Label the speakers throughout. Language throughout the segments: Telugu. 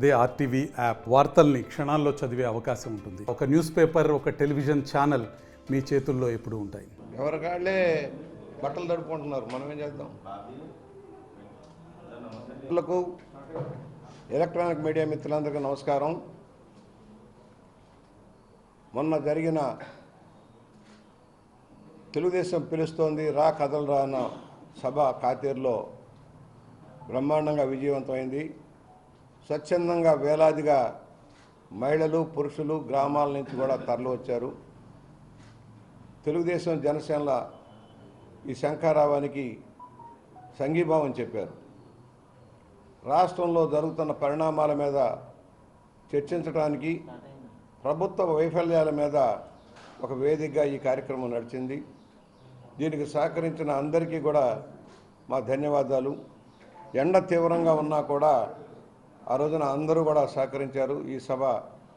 Speaker 1: అదే ఆర్టీవీ యాప్ వార్తల్ని క్షణాల్లో చదివే అవకాశం ఉంటుంది. ఒక న్యూస్ పేపర్, ఒక టెలివిజన్ ఛానల్ మీ చేతుల్లో ఎప్పుడూ ఉంటాయి.
Speaker 2: ఎవరికాళ్ళే బట్టలు తడుపుకుంటున్నారు, మనం ఏం చేద్దాం? ఎలక్ట్రానిక్ మీడియా మిత్రులందరికీ నమస్కారం. మొన్న జరిగిన తెలుగుదేశం పిలుస్తోంది రా కథలరా అన్న సభ కాతేరులో బ్రహ్మాండంగా విజయవంతమైంది. స్వచ్ఛందంగా వేలాదిగా మహిళలు, పురుషులు గ్రామాల నుంచి కూడా తరలి వచ్చారు. తెలుగుదేశం జనసేనల ఈ శంఖారావానికి సంఘీభావం చెప్పారు. రాష్ట్రంలో జరుగుతున్న పరిణామాల మీద చర్చించడానికి, ప్రభుత్వ వైఫల్యాల మీద ఒక వేదికగా ఈ కార్యక్రమం నడిచింది. దీనికి సహకరించిన అందరికీ కూడా మా ధన్యవాదాలు. ఎండ తీవ్రంగా ఉన్నా కూడా ఆ రోజున అందరూ కూడా సహకరించారు. ఈ సభ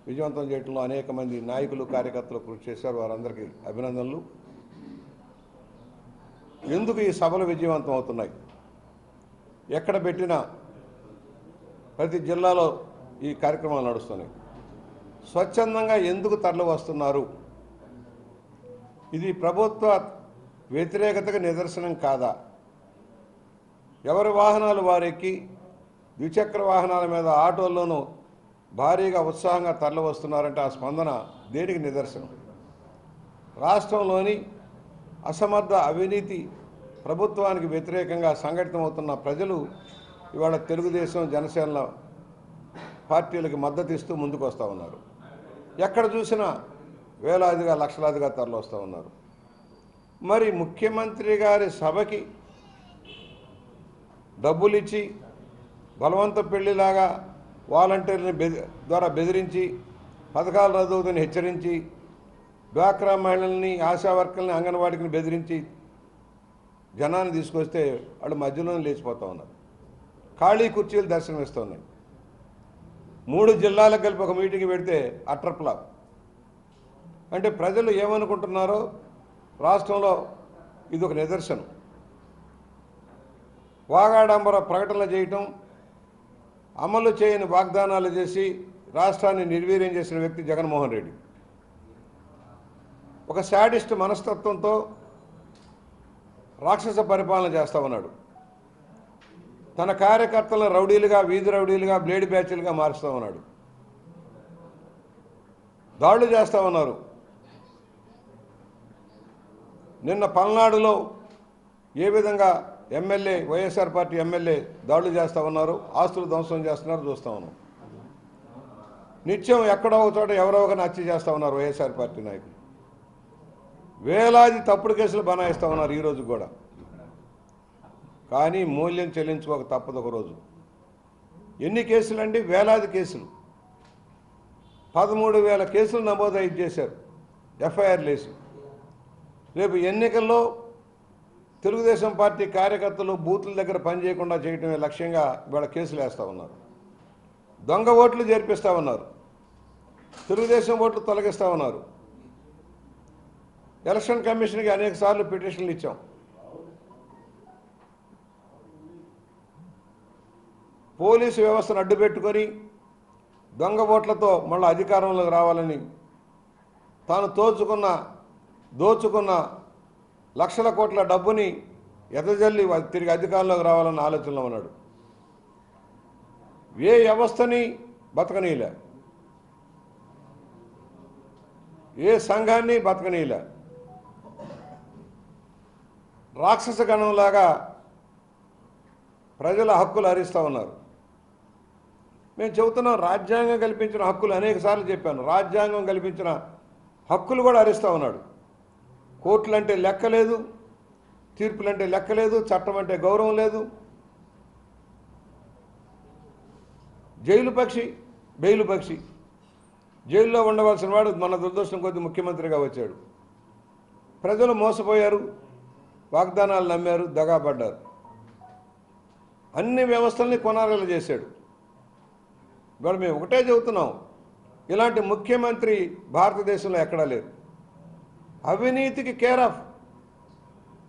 Speaker 2: విజయవంతం చేయడంలో అనేక మంది నాయకులు, కార్యకర్తలు కృషి చేశారు. వారందరికీ అభినందనలు. ఎందుకు ఈ సభలు విజయవంతం అవుతున్నాయి? ఎక్కడ పెట్టినా ప్రతి జిల్లాలో ఈ కార్యక్రమాలు నడుస్తున్నాయి. స్వచ్ఛందంగా ఎందుకు తరలి వస్తున్నారు? ఇది ప్రభుత్వ వ్యతిరేకతకు నిదర్శనం కాదా? ఎవరి వాహనాలు వారెక్కి ద్విచక్ర వాహనాల మీద, ఆటోల్లోనూ భారీగా ఉత్సాహంగా తరలి వస్తున్నారంటే ఆ స్పందన దేనికి నిదర్శనం? రాష్ట్రంలోని అసమర్థ అవినీతి ప్రభుత్వానికి వ్యతిరేకంగా సంఘటితమవుతున్న ప్రజలు ఇవాళ తెలుగుదేశం, జనసేనల పార్టీలకు మద్దతు ఇస్తూ ముందుకు వస్తూ ఉన్నారు. ఎక్కడ చూసినా వేలాదిగా, లక్షలాదిగా తరలి వస్తూ ఉన్నారు. మరి ముఖ్యమంత్రి గారి సభకి డబ్బులు ఇచ్చి బలవంత పెళ్లిలాగా వాలంటీర్ని ద్వారా బెదిరించి, పథకాలు రద్దవుతుందని హెచ్చరించి, డ్వాక్రా మహిళల్ని, ఆశా వర్కర్ని, అంగన్వాడికి బెదిరించి జనాన్ని తీసుకొస్తే వాళ్ళు మధ్యలోనే లేచిపోతూ ఉన్నారు. ఖాళీ కుర్చీలు దర్శనమిస్తున్నాయి. 3 జిల్లాలకు కలిపి ఒక మీటింగ్ పెడితే అట్రప్లాప్. అంటే ప్రజలు ఏమనుకుంటున్నారో రాష్ట్రంలో ఇది ఒక నిదర్శనం. వాగాడంబర ప్రకటనలు చేయటం, అమలు చేయని వాగ్దానాలు చేసి రాష్ట్రాన్ని నిర్వీర్యం చేసిన వ్యక్తి జగన్మోహన్ రెడ్డి. ఒక శాడిస్ట్ మనస్తత్వంతో రాక్షస పరిపాలన చేస్తూ ఉన్నాడు. తన కార్యకర్తలను రౌడీలుగా, వీధి రౌడీలుగా, బ్లేడ్ బ్యాచ్లుగా మారుస్తూ ఉన్నాడు. దాడులు చేస్తూ ఉన్నారు. నిన్న పల్నాడులో ఏ విధంగా ఎమ్మెల్యే, వైఎస్ఆర్ పార్టీ ఎమ్మెల్యే దాడులు చేస్తూ ఉన్నారు, ఆస్తులు ధ్వంసం చేస్తున్నారు చూస్తూ ఉన్నాం. నిత్యం ఎక్కడో ఒక చోట ఎవరో ఒకరిని హత్య చేస్తూ ఉన్నారు వైఎస్ఆర్ పార్టీ నాయకులు. వేలాది తప్పుడు కేసులు బనాయిస్తూ ఉన్నారు ఈరోజు కూడా. కానీ మూల్యం చెల్లించుకోక తప్పదు ఒకరోజు. ఎన్ని కేసులండి? వేలాది కేసులు. 13,000 కేసులు నమోదు చేశారు, ఎఫ్ఐఆర్లు వేసి. రేపు ఎన్నికల్లో తెలుగుదేశం పార్టీ కార్యకర్తలు బూతుల దగ్గర పనిచేయకుండా చేయటమే లక్ష్యంగా ఇవాళ కేసులు వేస్తూ ఉన్నారు. దొంగ ఓట్లు చేర్పిస్తూ ఉన్నారు. తెలుగుదేశం ఓట్లు తొలగిస్తూ ఉన్నారు. ఎలక్షన్ కమిషన్కి అనేక సార్లు పిటిషన్లు ఇచ్చాం. పోలీసు వ్యవస్థను అడ్డుపెట్టుకొని దొంగ ఓట్లతో మళ్ళీ అధికారంలోకి రావాలని తాను దోచుకున్న లక్షల కోట్ల డబ్బుని ఎదజల్లి తిరిగి అధికారంలోకి రావాలన్న ఆలోచనలో ఉన్నాడు. ఏ వ్యవస్థని బతకనీయలే, ఏ సంఘాన్ని బతకనీయలే. రాక్షస గణంలాగా ప్రజల హక్కులు హరిస్తూ ఉన్నారు. మేము చెబుతున్నాం, రాజ్యాంగం కల్పించిన హక్కులు అనేక సార్లు చెప్పాను. రాజ్యాంగం కల్పించిన హక్కులు కూడా హరిస్తూ ఉన్నాడు. కోర్టులంటే లెక్క లేదు, తీర్పులంటే లెక్క లేదు, చట్టం అంటే గౌరవం లేదు. జైలు పక్షి, బెయిలు పక్షి. జైల్లో ఉండవలసిన వాడు మన దురదృష్టం కొద్ది ముఖ్యమంత్రిగా వచ్చాడు. ప్రజలు మోసపోయారు, వాగ్దానాలు నమ్మారు, దగాపడ్డారు. అన్ని వ్యవస్థల్ని కొనారెల చేశాడు. ఇవాళ మేము ఒకటే చెబుతున్నాం, ఇలాంటి ముఖ్యమంత్రి భారతదేశంలో ఎక్కడా లేరు. అవినీతికి care of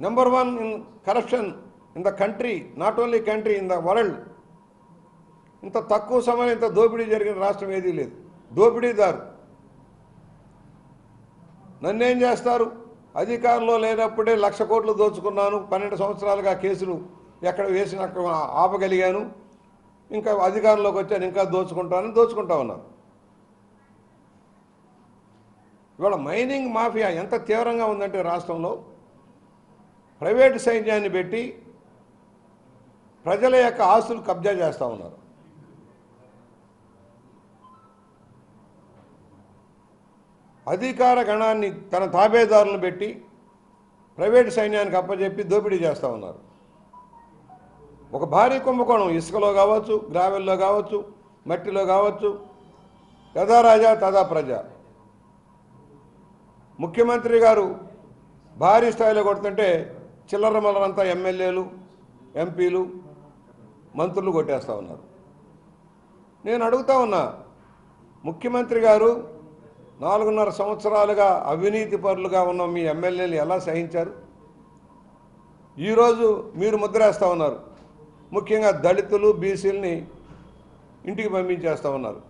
Speaker 2: number 1 in corruption in the country, not only country, in the world. ఇంత తక్కువ సమయంలో ఇంత దోపిడీ జరిగిన రాష్ట్రం ఏదీ లేదు. దోపిడీదారు. నన్నేం చేస్తారు? అధికారంలో లేనప్పుడే 1,00,000 కోట్లు దోచుకున్నాను, 12 సంవత్సరాలుగా కేసులు ఎక్కడ వేసిన ఆపగలిగాను, ఇంకా అధికారంలోకి వచ్చాను ఇంకా దోచుకుంటా ఉన్నారు. ఇవాళ మైనింగ్ మాఫియా ఎంత తీవ్రంగా ఉందంటే రాష్ట్రంలో ప్రైవేటు సైన్యాన్ని పెట్టి ప్రజల యొక్క ఆస్తులు కబ్జా చేస్తూ ఉన్నారు. అధికార గణాన్ని తన తాబేదారులను పెట్టి ప్రైవేటు సైన్యానికి అప్పచెప్పి దోపిడీ చేస్తూ ఉన్నారు. ఒక భారీ కుంభకోణం ఇసుకలో కావచ్చు, గ్రావెల్లో కావచ్చు, మట్టిలో కావచ్చు. యథా రాజా తదా ప్రజ. ముఖ్యమంత్రి గారు భారీ స్థాయిలో కొడుతుంటే చిల్లర మల్లరంతా ఎమ్మెల్యేలు, ఎంపీలు, మంత్రులు కొట్టేస్తూ ఉన్నారు. నేను అడుగుతా ఉన్నా, ముఖ్యమంత్రి గారు 4.5 సంవత్సరాలుగా అవినీతి పరులుగా ఉన్న మీ ఎమ్మెల్యేలు ఎలా సహించారు? ఈరోజు మీరు ముద్రేస్తూ ఉన్నారు. ముఖ్యంగా దళితులు, బీసీలని ఇంటికి పంపించేస్తూ ఉన్నారు.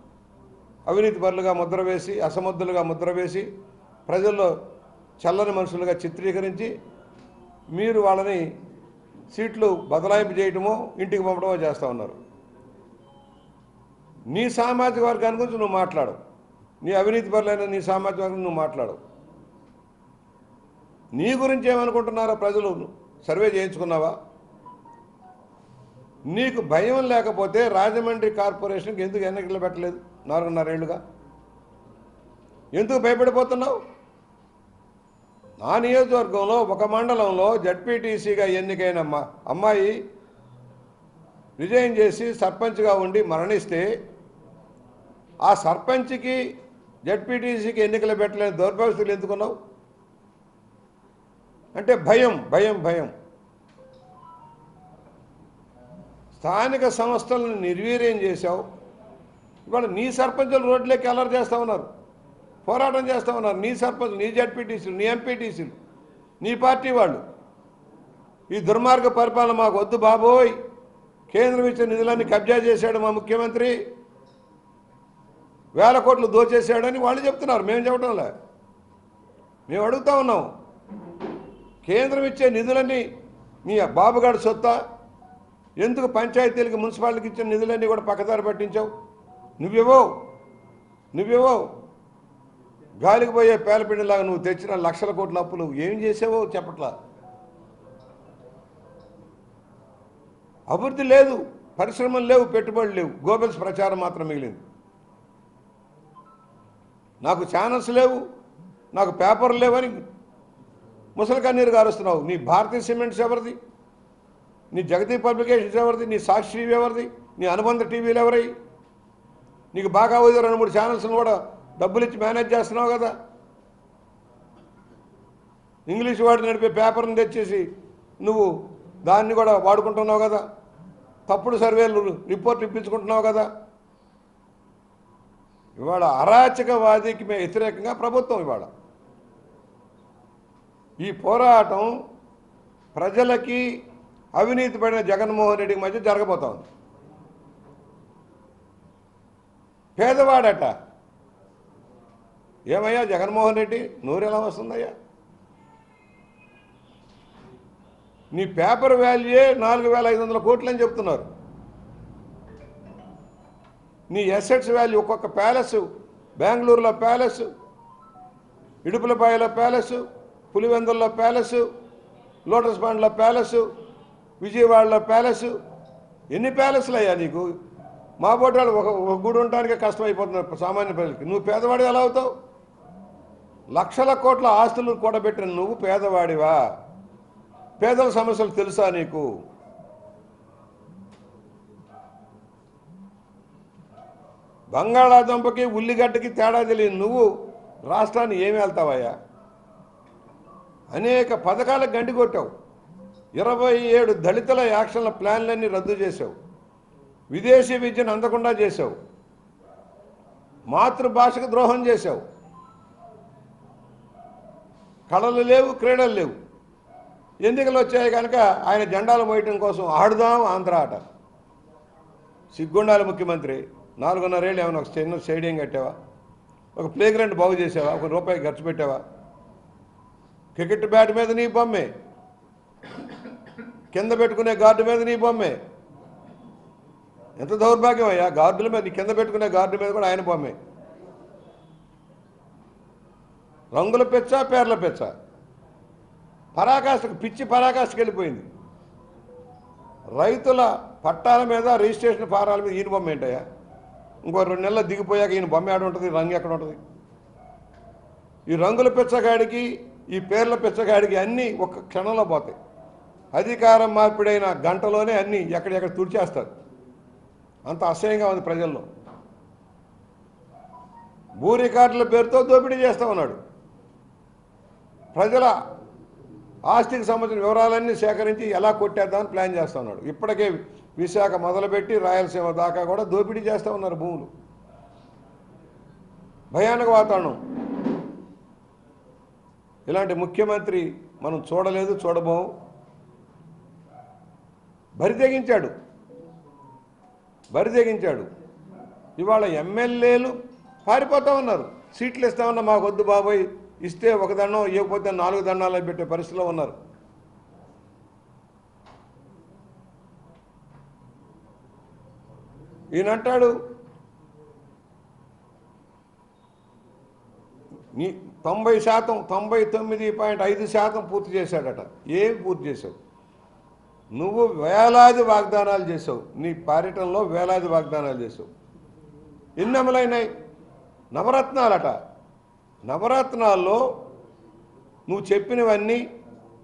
Speaker 2: అవినీతి పరులుగా ముద్ర వేసి, అసమర్థులుగా ముద్ర వేసి, ప్రజల్లో చల్లని మనుషులుగా చిత్రీకరించి మీరు వాళ్ళని సీట్లు బదలాయింపు చేయటమో ఇంటికి పంపడమో చేస్తూ ఉన్నారు. నీ సామాజిక వర్గాన్ని గురించి నువ్వు మాట్లాడు. నీ అవినీతి పరులైన నీ సామాజిక వర్గం నువ్వు మాట్లాడు. నీ గురించి ఏమనుకుంటున్నారో ప్రజలు సర్వే చేయించుకున్నావా? నీకు భయం లేకపోతే రాజమండ్రి కార్పొరేషన్కి ఎందుకు ఎన్నికలు పెట్టలేదు 4.5 ఏళ్లుగా? ఎందుకు భయపడిపోతున్నావు? నా నియోజకవర్గంలో ఒక మండలంలో జడ్పీటీసీగా ఎన్నికైన అమ్మాయి రిజైన్ చేసి సర్పంచ్గా ఉండి మరణిస్తే ఆ సర్పంచ్కి జడ్పీటీసీకి ఎన్నికలు పెట్టలేని దౌర్భాగ్యస్తులు ఎందుకున్నావు? అంటే భయం భయం భయం. స్థానిక సంస్థలను నిర్వీర్యం చేశావు. ఇవాళ నీ సర్పంచులు రోడ్లోకి అలర్ చేస్తూ ఉన్నారు, పోరాటం చేస్తూ ఉన్నారు. నీ సర్పంచ్, నీ జడ్పీటీసీలు, నీ ఎంపీటీసీలు, నీ పార్టీ వాళ్ళు. ఈ దుర్మార్గ పరిపాలన మాకు వద్దు బాబోయ్, కేంద్రం ఇచ్చిన నిధులన్నీ కబ్జా చేశాడు మా ముఖ్యమంత్రి, 1000 కోట్లు దోచేశాడని వాళ్ళు చెప్తున్నారు. మేము చెప్పడంలే, మేము అడుగుతా ఉన్నాం. కేంద్రం ఇచ్చే నిధులన్నీ నీ బాబుగాడు సొత్తా? ఎందుకు పంచాయతీలకు, మున్సిపాలిటీకి ఇచ్చిన నిధులన్నీ కూడా పక్కదారి పట్టించావు? నువ్వేవో గాలికి పోయే పేలపిండిలాగా నువ్వు తెచ్చిన 1,00,000 కోట్ల అప్పులు ఏం చేసావో చెప్పట్లా. అభివృద్ధి లేదు, పరిశ్రమలు లేవు, పెట్టుబడులు లేవు, గోబెల్స్ ప్రచారం మాత్రం మిగిలింది. నాకు ఛానల్స్ లేవు, నాకు పేపర్లు లేవని ముసలి కన్నీరు గారుస్తున్నావు. నీ భారతీయ సిమెంట్స్ ఎవరిది? నీ జగతి పబ్లికేషన్స్ ఎవరిది? నీ సాక్షి టీవీ ఎవరిది? నీ అనుబంధ టీవీలు ఎవరై? నీకు బాగా అవుతుంది 2-3 ఛానల్స్ని కూడా డబ్బులు ఇచ్చి మేనేజ్ చేస్తున్నావు కదా. ఇంగ్లీష్ వాడు నడిపే పేపర్ని తెచ్చేసి నువ్వు దాన్ని కూడా వాడుకుంటున్నావు కదా. తప్పుడు సర్వేలు రిపోర్ట్లు ఇప్పించుకుంటున్నావు కదా. ఇవాళ అరాచకవాదికి వ్యతిరేకంగా ప్రభుత్వం ఇవాళ ఈ పోరాటం ప్రజలకి అవినీతి పడిన జగన్మోహన్ రెడ్డికి మధ్య జరగబోతా ఉంది. పేదవాడట ఏమయ్యా జగన్మోహన్ రెడ్డి, నూరెలా వస్తుందయ్యా? నీ పేపర్ వాల్యూయే 4,500 కోట్లు అని చెప్తున్నారు. నీ ఎసెట్స్ వాల్యూ, ఒక్కొక్క ప్యాలెస్, బెంగళూరులో ప్యాలెస్, ఇడుపులపాయలో ప్యాలెస్, పులివెందుల్లో ప్యాలెస్, లోటస్ పాండ్లో ప్యాలెస్, విజయవాడలో ప్యాలెస్. ఎన్ని ప్యాలెస్లు అయ్యా నీకు? మా బోటాలు ఒక గుడి ఉండటానికే కష్టమైపోతున్నారు సామాన్య ప్రజలకి. నువ్వు పేదవాడివి ఎలా అవుతావు? 1,00,000 కోట్ల ఆస్తులు కూడబెట్టిన నువ్వు పేదవాడివా? పేదల సమస్యలు తెలుసా నీకు? బంగాళాదుంపకి ఉల్లిగడ్డకి తేడా తెలియని నువ్వు రాష్ట్రాన్ని ఏమి వెళ్తావయ్యా? అనేక పథకాలకు గండి కొట్టావు. 27 దళితుల యాక్షన్ల ప్లాన్లన్నీ రద్దు చేశావు. విదేశీ విద్యను అందకుండా చేశావు. మాతృభాషకు ద్రోహం చేశావు. కళలు లేవు, క్రీడలు లేవు. ఎన్నికలు వచ్చాయి కనుక ఆయన జెండాలు మోయటం కోసం ఆడుదాం ఆంధ్ర ఆట. సిగ్గుండాలి ముఖ్యమంత్రి. 4.5 ఏళ్ళు ఏమైనా ఒక చిన్న స్టేడియం కట్టావా? ఒక ప్లే గ్రౌండ్ బాగు చేసావా? ₹1 ఖర్చు పెట్టావా? క్రికెట్ బ్యాట్ మీద నీ బొమ్మే, కింద పెట్టుకునే గార్డు మీద నీ బొమ్మే. ఎంత దౌర్భాగ్యం అయ్యా! గార్డుల మీద, నీ కింద పెట్టుకునే గార్డు మీద కూడా ఆయన బొమ్మే. రంగుల పెచ్చ, పేర్ల పెచ్చ, పరాకాష్ఠకు పిచ్చి పరాకాష్ఠకి వెళ్ళిపోయింది. రైతుల పట్టాల మీద రిజిస్ట్రేషన్ ఫారాల మీద ఈయన బొమ్మ ఏంటయ్యా? ఇంకో 2 నెలలు దిగిపోయాక ఈయన బొమ్మ ఎక్కడ ఉంటుంది? రంగు ఎక్కడ ఉంటుంది? ఈ రంగుల పిచ్చగాడికి, ఈ పేర్ల పిచ్చగాడికి అన్నీ ఒక క్షణంలో పోతాయి. అధికారం మార్పిడైన గంటలోనే అన్నీ ఎక్కడెక్కడ తుడిచేస్తారు. అంత అసహ్యంగా ఉంది ప్రజల్లో. భూ రికార్డుల పేరుతో దోపిడీ చేస్తూ ఉన్నాడు. ప్రజల ఆస్తికి సంబంధించిన వివరాలన్నీ సేకరించి ఎలా కొట్టేద్దామని ప్లాన్ చేస్తూ ఉన్నాడు. ఇప్పటికే విశాఖ మొదలుపెట్టి రాయలసీమ దాకా కూడా దోపిడీ చేస్తూ ఉన్నారు భూములు. భయానక వాతావరణం. ఇలాంటి ముఖ్యమంత్రి మనం చూడలేదు, చూడబోం. బరితెగించాడు. ఇవాళ ఎమ్మెల్యేలు పారిపోతూ ఉన్నారు. సీట్లు ఇస్తామన్నా మాకు వద్దు బాబోయ్, ఇస్తే 1 దండం, ఇవ్వకపోతే 4 దండాలు పెట్టే పరిస్థితిలో ఉన్నారు. ఈయనంటాడు 90%, 99.5% పూర్తి చేశాడట. ఏం పూర్తి చేశావు? నువ్వు వేలాది వాగ్దానాలు చేసావు. నీ పర్యటనలో వేలాది వాగ్దానాలు చేసావు. ఎన్ని అమలైనాయి? నవరత్నాలట. నవరత్నాల్లో నువ్వు చెప్పినవన్నీ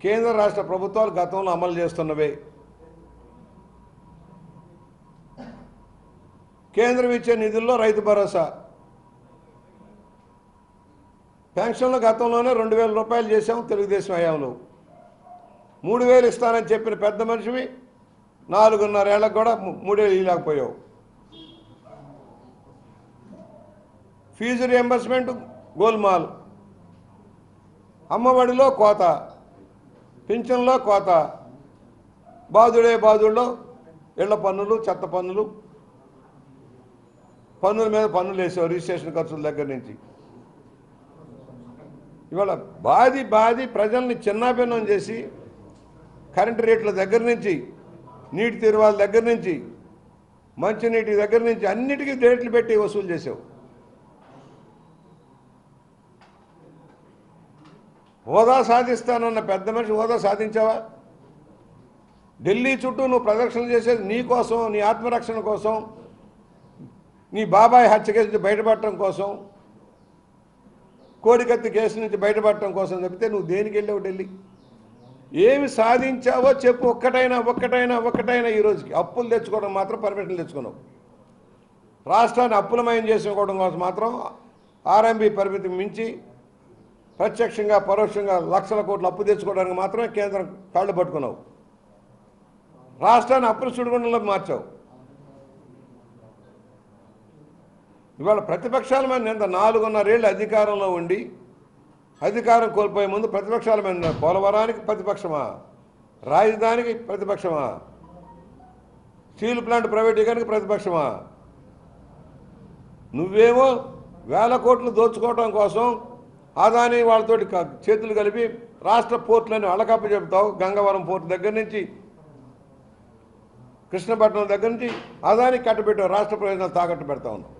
Speaker 2: కేంద్ర రాష్ట్ర ప్రభుత్వాలు గతంలో అమలు చేస్తున్నవే. కేంద్రం ఇచ్చే నిధుల్లో రైతు భరోసా, పెన్షన్లు గతంలోనే 2,000 రూపాయలు చేసాం తెలుగుదేశం హయాంలో. 3,000 ఇస్తానని చెప్పిన పెద్ద మనిషివి 4.5 ఏళ్ళకు కూడా 3,000 ఇవ్వలేకపోయావు. ఫీజు రియంబర్స్మెంట్ గోల్మాల్, అమ్మఒడిలో కోత, పింఛన్లో కోత, బాదుల్లో ఇళ్ల పన్నులు, చెత్త పన్నులు, పన్నుల మీద పన్నులు వేసావు రిజిస్ట్రేషన్ ఖర్చుల దగ్గర నుంచి. ఇవాళ బాది ప్రజల్ని చిన్నాభిన్నం చేసి కరెంటు రేట్ల దగ్గర నుంచి, నీటి తీరువాల దగ్గర నుంచి, మంచినీటి దగ్గర నుంచి అన్నిటికీ రేట్లు పెట్టి వసూలు చేసావు. హోదా సాధిస్తానన్న పెద్ద మనిషి హోదా సాధించావా? ఢిల్లీ చుట్టూ నువ్వు ప్రదక్షిణలు చేసేది నీ కోసం, నీ ఆత్మరక్షణ కోసం, నీ బాబాయ్ హత్య కేసు నుంచి బయటపడటం కోసం, కోడికత్తి కేసు నుంచి బయటపడటం కోసం చెప్తే నువ్వు దేనికి వెళ్ళావు ఢిల్లీ? ఏమి సాధించావో చెప్పు. ఒక్కటైనా ఈ రోజుకి. అప్పులు తెచ్చుకోవడం మాత్రం పర్మిషన్ తెచ్చుకున్నావు. రాష్ట్రాన్ని అప్పులమయం చేసుకోవడం కోసం మాత్రం ఆర్ఎంబీ పరిమితి మించి ప్రత్యక్షంగా పరోక్షంగా లక్షల కోట్లు అప్పు తెచ్చుకోవడానికి మాత్రమే కేంద్రం కాళ్ళు పట్టుకున్నావు. రాష్ట్రాన్ని అప్పుల సుడిగుండంలోకి మార్చావు. ఇవాళ ప్రతిపక్షాల మీద నింద. 4.5 ఏళ్ళు అధికారంలో ఉండి అధికారం కోల్పోయే ముందు ప్రతిపక్షాల మీద పోలవరానికి ప్రతిపక్షమా, రాజధానికి ప్రతిపక్షమా, స్టీల్ ప్లాంట్ ప్రైవేటీకరణకి ప్రతిపక్షమా? నువ్వేమో 1,000 కోట్లు దోచుకోవడం కోసం అదాని వాళ్ళతోటి చేతులు కలిపి రాష్ట్ర పోర్టులని అలకప్ప చెబుతావు. గంగవరం పోర్టు దగ్గర నుంచి, కృష్ణపట్నం దగ్గర నుంచి అదానికి కట్టబెట్టావు. రాష్ట్ర ప్రయోజనాలు తాకట్టు పెడతా ఉన్నావు.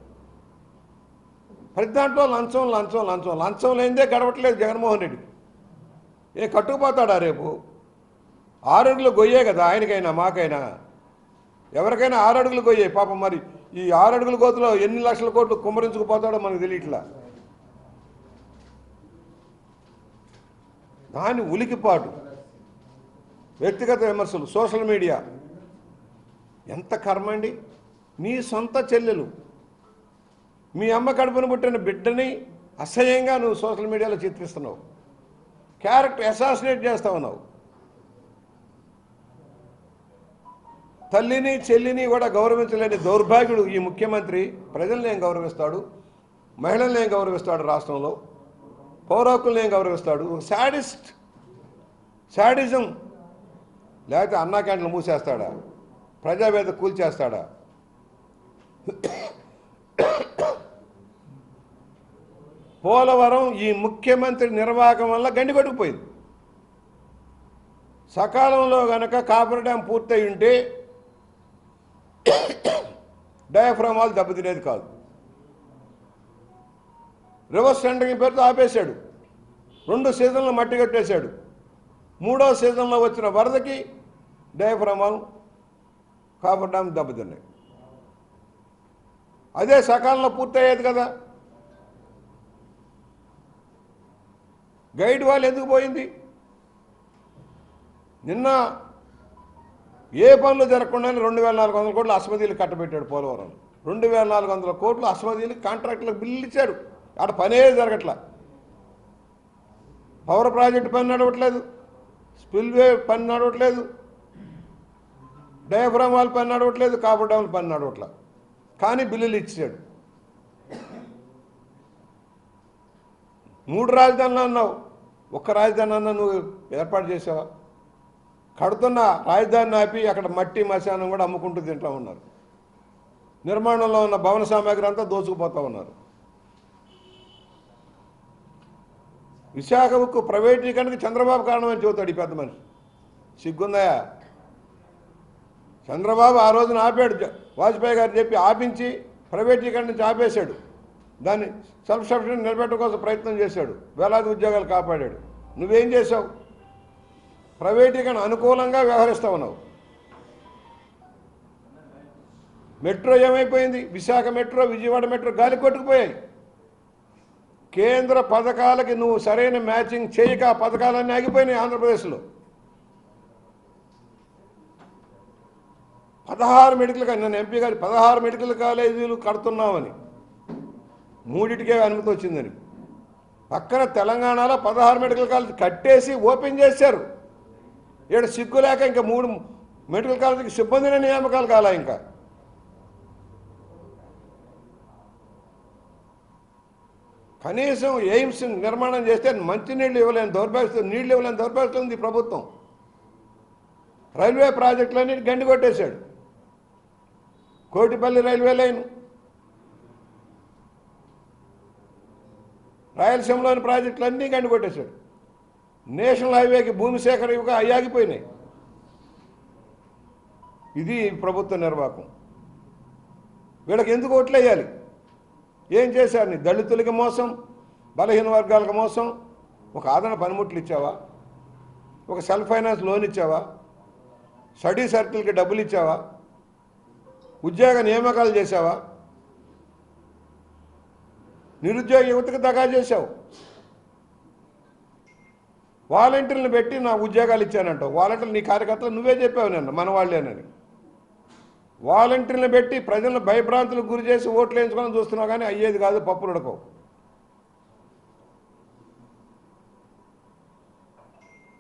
Speaker 2: ప్రతి దాంట్లో లంచం లేనిదే గడవట్లేదు జగన్మోహన్ రెడ్డికి. కట్టుకుపోతాడా రేపు? 6 అడుగులు గొయ్యే కదా ఆయనకైనా మాకైనా, ఎవరికైనా 6 అడుగులు గొయ్యే. పాపం మరి ఈ 6 అడుగుల గోతులో ఎన్ని లక్షల కోట్లు కుమ్మరించుకుపోతాడో మనకు తెలియట్లా. దాని ఉలికిపాటు, వ్యక్తిగత విమర్శలు, సోషల్ మీడియా. ఎంత కర్మండి! నీ సొంత చెల్లెలు, మీ అమ్మ కడుపున పుట్టిన బిడ్డని అసహ్యంగా నువ్వు సోషల్ మీడియాలో చిత్రిస్తున్నావు. క్యారెక్టర్ అసాసినేట్ చేస్తా ఉన్నావు. తల్లిని చెల్లిని కూడా గౌరవించలేని దౌర్భాగ్యుడు ఈ ముఖ్యమంత్రి. ప్రజల్ని ఏం గౌరవిస్తాడు? మహిళల్ని ఏం గౌరవిస్తాడు? రాష్ట్రంలో పౌరకుల్ని ఏం గౌరవిస్తాడు? శాడిజం. లేకపోతే అన్నా క్యాంటీన్లు మూసేస్తాడా? ప్రజావేద కూల్చేస్తాడా? పోలవరం ఈ ముఖ్యమంత్రి నిర్వాహకం వల్ల గండికొట్టుకుపోయింది. సకాలంలో గనక కాపర్ డ్యాం పూర్తయి ఉంటే డయాఫ్రామ్ వాల్ దెబ్బతినేది కాదు. రివర్స్ టెండరింగ్ పేరుతో ఆపేశాడు. 2 సీజన్లు మట్టి కట్టేశాడు. 3వ సీజన్లో వచ్చిన వరదకి డయాఫ్రామ్ వాల్ కాపర్ డ్యాం దెబ్బతిన్నాయి. అదే సకాలంలో పూర్తయ్యేది కదా. గైడ్ వాల్ ఎందుకు పోయింది? నిన్న ఏ పనులు జరగకుండానే 2400 కోట్లు అస్మదీలు కట్టబెట్టాడు పోలవరం. 2400 కోట్లు అస్మదీలు కాంట్రాక్టులకు బిల్లు ఇచ్చాడు. అక్కడ పనే జరగట్లా. పవర్ ప్రాజెక్టు పని నడవట్లేదు, స్పిల్వే పని నడవట్లేదు, డయాఫ్రామ్ వాల్ పని నడవట్లేదు, కాపర్ డ్యామ్ పని నడవట్లేదు. కానీ బిల్లులు ఇచ్చాడు. 3 రాజధానులు అన్నావు, ఒక్క రాజధాని అన్నా నువ్వు ఏర్పాటు చేసావా? కడుతున్న రాజధానిని ఆపి అక్కడ మట్టి మశానం కూడా అమ్ముకుంటూ తింటూ ఉన్నారు. నిర్మాణంలో ఉన్న భవన సామాగ్రి అంతా దోచుకుపోతూ ఉన్నారు. విశాఖ ఉక్కు ప్రైవేటీకరణకి చంద్రబాబు కారణమని చెబుతాడు ఈ పెద్ద మనిషి. సిగ్గుందయా? చంద్రబాబు ఆ రోజున ఆపాడు, వాజ్పేయి గారు చెప్పి ఆపించి ప్రైవేటీకరణ నుంచి ఆపేశాడు. దాన్ని సెల్ఫ్ సఫిషియెంట్ నిలబెట్టడం కోసం ప్రయత్నం చేశాడు. వేలాది ఉద్యోగాలు కాపాడాడు. నువ్వేం చేసావు? ప్రైవేటీకరణ అనుకూలంగా వ్యవహరిస్తూ ఉన్నావు. మెట్రో ఏమైపోయింది? విశాఖ మెట్రో, విజయవాడ మెట్రో గాలి కొట్టుకుపోయాయి. కేంద్ర పథకాలకి నువ్వు సరైన మ్యాచింగ్ చేయక పథకాలన్నీ ఆగిపోయినాయి ఆంధ్రప్రదేశ్లో. 16 మెడికల్ కాలేజ్, నన్ను ఎంపీ గారు 16 మెడికల్ కాలేజీలు కడుతున్నామని, 3టికే అనుమతి వచ్చిందని. పక్కన తెలంగాణలో 16 మెడికల్ కాలేజ్ కట్టేసి ఓపెన్ చేశారు. ఇక్కడ సిగ్గు లేక ఇంకా 3 మెడికల్ కాలేజీకి సిబ్బందిని నియామకాలు కాలా. ఇంకా కనీసం ఎయిమ్స్ నిర్మాణం చేస్తే మంచినీళ్ళు ఇవ్వలేని దౌర్భాగ్యం, నీళ్లు ఇవ్వలేని దౌర్భాగ్యం ఉంది ప్రభుత్వం. రైల్వే ప్రాజెక్టులన్నీ గండి కొట్టేశాడు. కోటిపల్లి రైల్వే లైన్, రాయలసీమలోని ప్రాజెక్టులన్నీ గండి కొట్టేశాడు. నేషనల్ హైవేకి భూమి సేకరణ ఇవ్వక ఆగిపోయినాయి. ఇది ప్రభుత్వ నిర్వాహకం. వీళ్ళకి ఎందుకు ఓట్లు వేయాలి? ఏం చేశారు? నీ దళితులకి మోసం, బలహీన వర్గాలకు మోసం. ఒక ఆదరణ పనిముట్లు ఇచ్చావా? ఒక సెల్ఫ్ ఫైనాన్స్ లోన్ ఇచ్చావా? స్టడీ సర్కిల్కి డబ్బులు ఇచ్చావా? ఉద్యోగ నియామకాలు చేశావా? నిరుద్యోగ యువతకు దగా చేశావు. వాలంటీర్లను పెట్టి నా ఉద్యోగాలు ఇచ్చానంటావు. వాలంటీర్లు నీ కార్యకర్తలు నువ్వే చెప్పావు నన్ను మన వాళ్ళేనని. వాలంటీర్లను పెట్టి ప్రజలను భయభ్రాంతులకు గురి చేసి ఓట్లు వేయించుకోవాలని చూస్తున్నావు. కానీ అయ్యేది కాదు, పప్పులు ఉడకవు.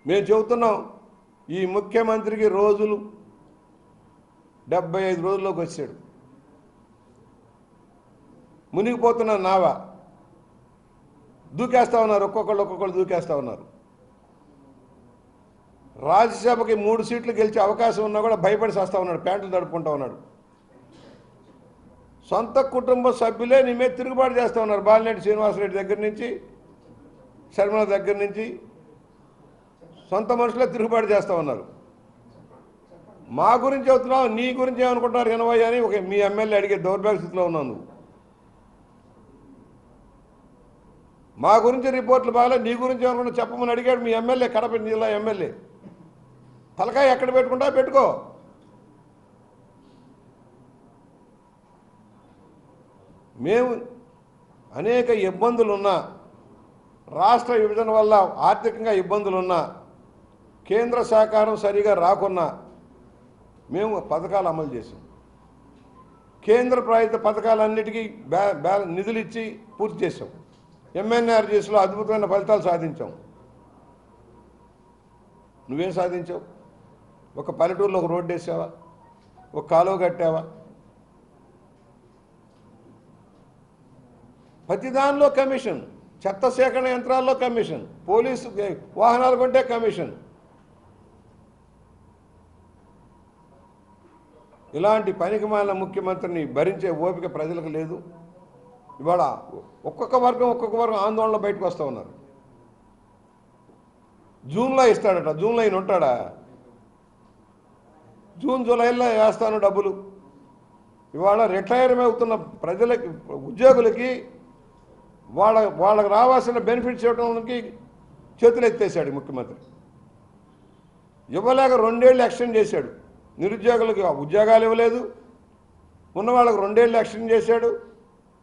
Speaker 2: మేము చెబుతున్నాం, ఈ ముఖ్యమంత్రికి రోజులు 75 రోజుల్లోకి వచ్చాడు. మునిగిపోతున్న నావా దూకేస్తా ఉన్నారు. ఒక్కొక్కళ్ళు దూకేస్తా ఉన్నారు. రాజ్యసభకి 3 సీట్లు గెలిచే అవకాశం ఉన్నా కూడా భయపడి చేస్తా ఉన్నాడు. ప్యాంట్లు తడుపుకుంటా ఉన్నాడు. సొంత కుటుంబ సభ్యులే నీ మీద తిరుగుబాటు చేస్తూ ఉన్నారు. బాలినేని శ్రీనివాసరెడ్డి దగ్గర నుంచి, శర్మల దగ్గర నుంచి సొంత మనుషులే తిరుగుబాటు చేస్తూ ఉన్నారు. మా గురించి చెబుతున్నావు, నీ గురించి ఏమనుకుంటున్నారు 80 అని ఒక మీ ఎమ్మెల్యే అడిగే దౌర్భాగ్య స్థితిలో ఉన్నావు నువ్వు. మా గురించి రిపోర్ట్లు బాగాలే, నీ గురించి ఏమనుకుంటా చెప్పమని అడిగాడు మీ ఎమ్మెల్యే, కడప జిల్లా ఎమ్మెల్యే. తలకాయ ఎక్కడ పెట్టుకుంటా పెట్టుకో. మేము అనేక ఇబ్బందులున్నా, రాష్ట్ర విభజన వల్ల ఆర్థికంగా ఇబ్బందులున్నా, కేంద్ర సహకారం సరిగా రాకున్నా మేము పథకాలు అమలు చేసాం. కేంద్ర ప్రాయుత పథకాలన్నిటికీ నిధులు ఇచ్చి పూర్తి చేసాం. ఎంఎన్ఆర్జీఎస్లో అద్భుతమైన ఫలితాలు సాధించాం. నువ్వేం సాధించావు? ఒక పల్లెటూరులో ఒక రోడ్డు వేసావా? ఒక కాలువ కట్టావా? ప్రతి దానిలో కమిషన్, చెత్త సేకరణ యంత్రాల్లో కమిషన్, పోలీసు వాహనాలు కొంటే కమిషన్. ఇలాంటి పనికిమాలిన ముఖ్యమంత్రిని భరించే ఓపిక ప్రజలకు లేదు. ఇవాళ ఒక్కొక్క వర్గం ఆందోళనలో బయటకు వస్తూ ఉన్నారు. జూన్లో ఇస్తాడట, జూన్లో ఈయన ఉంటాడా? జూన్ జూలైలో వేస్తాను డబ్బులు. ఇవాళ రిటైర్ అవుతున్న ప్రజలకి, ఉద్యోగులకి వాళ్ళకి రావాల్సిన బెనిఫిట్స్ ఇవ్వడానికి చేతులు ఎత్తేసాడు ముఖ్యమంత్రి. ఇవ్వలేక 2 ఏళ్ళు ఎక్స్టెండ్ చేశాడు. నిరుద్యోగులకు ఉద్యోగాలు ఇవ్వలేదు, ఉన్న వాళ్ళకి 2 ఏళ్ళు ఎక్స్టెండ్ చేశాడు.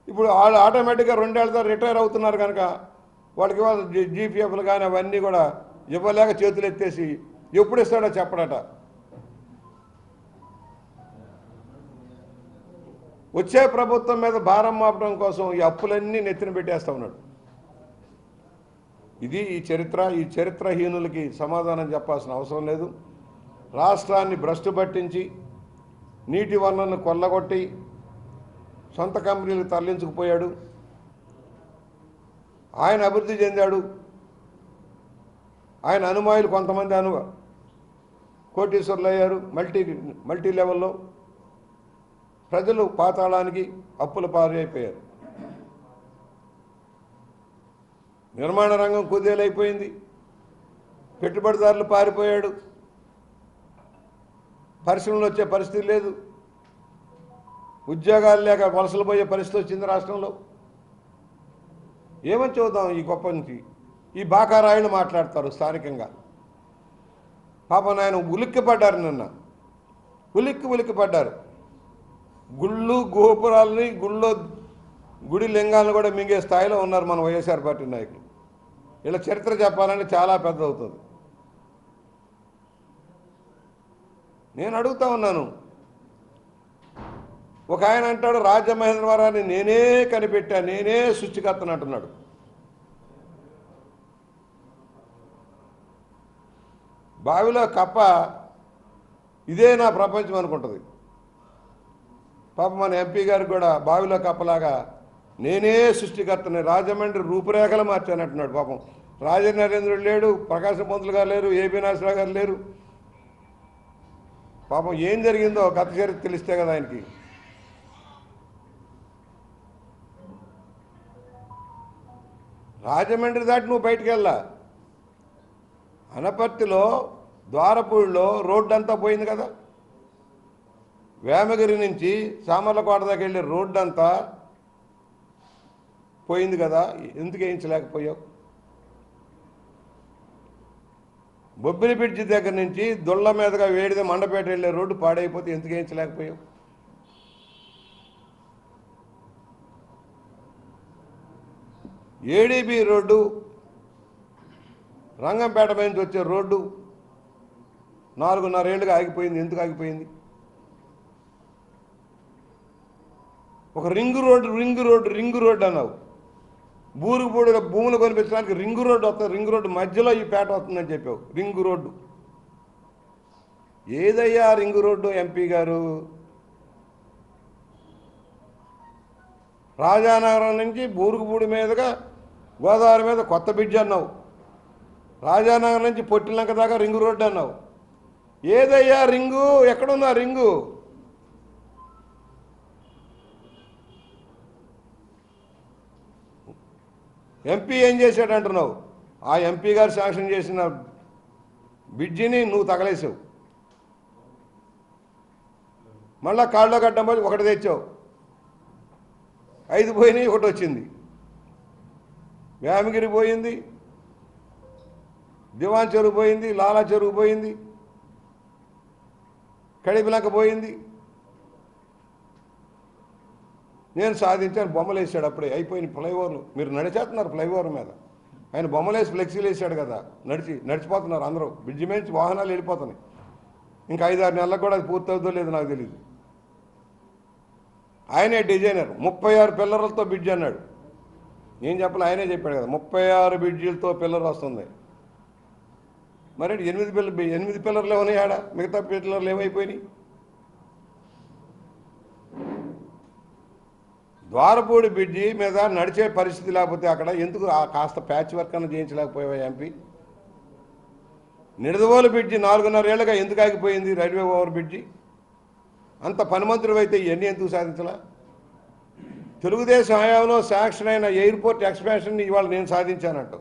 Speaker 2: ఇప్పుడు వాళ్ళు ఆటోమేటిక్గా 2 ఏళ్ళతో రిటైర్ అవుతున్నారు కనుక వాళ్ళకి ఇవాళ జీపీఎఫ్లు కానీ అవన్నీ కూడా ఇవ్వలేక చేతులు ఎత్తేసి ఎప్పుడు ఇస్తాడో చెప్పడట. వచ్చే ప్రభుత్వం మీద భారం మోపడం కోసం ఈ అప్పులన్నీ నెత్తిన పెట్టేస్తూ ఉన్నాడు. ఇది ఈ చరిత్రహీనులకి సమాధానం చెప్పాల్సిన అవసరం లేదు. రాష్ట్రాన్ని భ్రష్టు పట్టించి నీటి వనరులను కొల్లగొట్టి సొంత కంపెనీలకు తరలించుకుపోయాడు. ఆయన అభివృద్ధి చెందాడు. ఆయన అనుమాయులు కొంతమంది కోటీశ్వరులు అయ్యారు. మల్టీ లెవెల్లో ప్రజలు పాతాళానికి అప్పుల పారైపోయారు. నిర్మాణ రంగం కుదేలైపోయింది. పెట్టుబడిదారులు పారిపోయాడు. పరిశ్రమలు వచ్చే పరిస్థితి లేదు. ఉద్యోగాలు లేక వలసలు పోయే పరిస్థితి వచ్చింది రాష్ట్రంలో. ఏమని చూద్దాం ఈ గొప్ప నుంచి? ఈ బాకారాయలు మాట్లాడతారు స్థానికంగా. పాపం ఆయన ఉలిక్కిపడ్డారు. నిన్న ఉలిక్కిపడ్డారు. గుళ్ళు గోపురాలని, గుడి లింగాలను కూడా మింగే స్థాయిలో ఉన్నారు మన వైఎస్ఆర్ పార్టీ నాయకులు. ఇలా చరిత్ర చెప్పాలంటే చాలా పెద్ద అవుతుంది. నేను అడుగుతా ఉన్నాను, ఒక ఆయన అంటాడు రాజమహేంద్రవరాన్ని నేనే కనిపెట్టా, నేనే సృష్టికర్తను అంటున్నాడు. బావిలో కప్ప ఇదే నా ప్రపంచం అనుకుంటుంది. పాప మన ఎంపీ గారికి కూడా బావిలో కప్పలాగా నేనే సృష్టికర్తని, రాజమండ్రి రూపురేఖలు మార్చానంటున్నాడు. పాపం రాజనరేంద్రుడు లేడు, ప్రకాశం పంతులు గారు లేరు, ఏబీ నాగేశ్వరరావు గారు లేరు. పాపం ఏం జరిగిందో గత చరిత్ర తెలిస్తే కదా ఆయనకి. రాజమండ్రి దాటి నువ్వు బయటికి వెళ్ళా. అనపర్తిలో ద్వారపూడిలో రోడ్డు అంతా పోయింది కదా. వేమగిరి నుంచి సామర్లకోట దాకా వెళ్ళే రోడ్డు అంతా పోయింది కదా. ఎందుకు వేయించలేకపోయావు? బొబ్బిలి బ్రిడ్జి దగ్గర నుంచి దొళ్ళ మీదుగా వేడిద మండపేట వెళ్ళే రోడ్డు పాడైపోతే ఎందుకు వేయించలేకపోయావు? ఏడీబీ రోడ్డు, రంగంపేట నుంచి వచ్చే రోడ్డు 4.5 ఏళ్ళుగా ఆగిపోయింది. ఎందుకు ఆగిపోయింది? ఒక రింగు రోడ్డు అన్నావు. బూరుగుపూడిలో భూములు కొనిపించడానికి రింగు రోడ్డు వస్తుంది, రింగు రోడ్డు మధ్యలో ఈ పేట వస్తుందని చెప్పావు. రింగు రోడ్డు ఏదయ్యా రింగు రోడ్డు? ఎంపీ గారు రాజానగరం నుంచి బూరుగుపూడి మీదుగా గోదావరి మీద కొత్త బ్రిడ్జ్ అన్నావు. రాజానగరం నుంచి పొట్టిలంక దాకా రింగు రోడ్డు అన్నావు. ఏదయ్యా రింగు? ఎక్కడున్నా రింగు? ఎంపీ ఏం చేశాడు అంటున్నావు? ఆ ఎంపీ గారు శాంక్షన్ చేసిన బ్రిడ్జిని నువ్వు తగలేసావు. మళ్ళా కాళ్ళలో గడ్డం పోయి ఒకటి తెచ్చావు. 5 పోయినాయి, ఒకటి వచ్చింది. వేమగిరి పోయింది, దివాన్ చెరువు పోయింది, లాలా చెరువు పోయింది, కడిపిలంక పోయింది. నేను సాధించాను. బొమ్మలు వేసాడు. అప్పుడే అయిపోయిన ఫ్లైఓవర్లు. మీరు నడిచేస్తున్నారు ఫ్లైఓవర్ మీద. ఆయన బొమ్మలు వేసి ఫ్లెక్సీలు వేసాడు కదా. నడిచిపోతున్నారు అందరూ. బ్రిడ్జి మీద వాహనాలు వెళ్ళిపోతున్నాయి. ఇంకా 5-6 నెలలకు కూడా అది పూర్తవుతుందో లేదో నాకు తెలియదు. ఆయనే డిజైనర్. 36 పిల్లర్లతో బ్రిడ్జ్ అన్నాడు. నేను చెప్పలే, ఆయనే చెప్పాడు కదా. 36 బ్రిడ్జిలతో పిల్లర్ వస్తుంది. మరి 8 పిల్లర్లు ఏమన్నాయి ఆడ? మిగతా పిల్లర్లు ఏమైపోయినాయి? ద్వారపూడి బ్రిడ్జి మీద నడిచే పరిస్థితి లేకపోతే అక్కడ ఎందుకు కాస్త ప్యాచ్ వర్క్ అన్న చేయించలేకపోయావా ఎంపీ? నిడదవోలు బ్రిడ్జి 4.5 ఏళ్ళుగా ఎందుకు ఆగిపోయింది? రైల్వే ఓవర్ బ్రిడ్జి అంత పనిమంతుడు అయితే ఇవన్నీ ఎందుకు సాధించలా? తెలుగుదేశం హయాంలో శాంక్షన్ అయిన ఎయిర్పోర్ట్ ఎక్స్పాన్షన్ ఇవాళ నేను సాధించానంట.